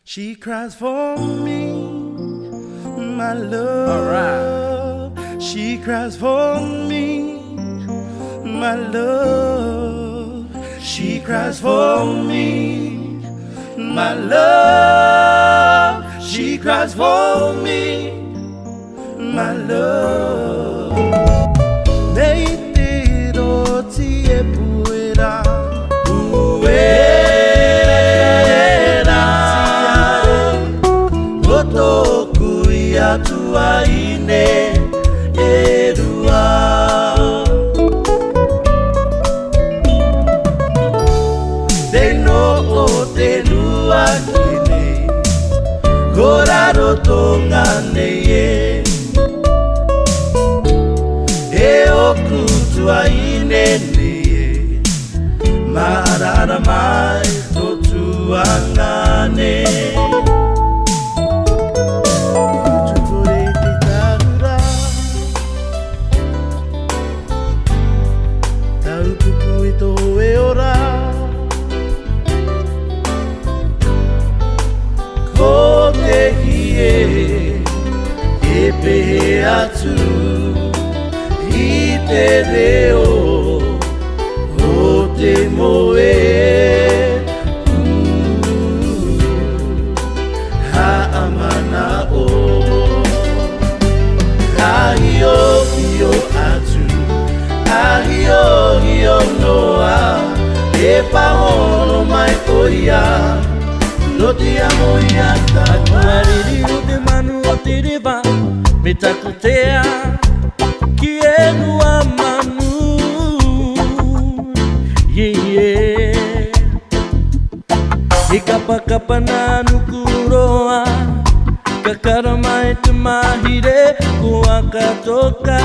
She cries for me, my love. All right. She cries for me, my love. She cries for me, my love. She cries for me, my love. Neite roti e puera, Otoku ia tua ine erua. Te no o te lua kine, koraro tonga nei e oku tua ine nei, marara mai to tuangane. Pehe atu I te reo o te moe Heimana o Ahio hio atu Ahio hio noa E pahono mai oia No te amo ia Akuariri o te manu o te rewa Me takutea ki e nua manu I kapa na nukuroa Kakara mai te mahire Kua katoka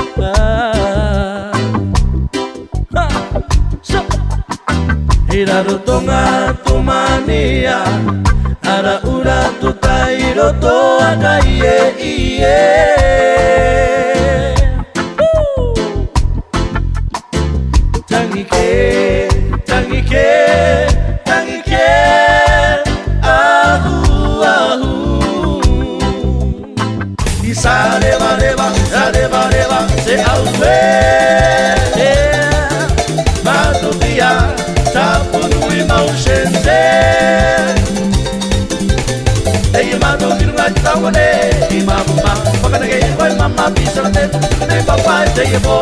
He raro tonga tomania Ara ura to tairo to aga ie Tangi ke Ahu I sa reva se auwe Matotia Tapunui maushente Heimana kirunga tawane Imamuma Pakanage koi mama bisa te Ne papa te yebo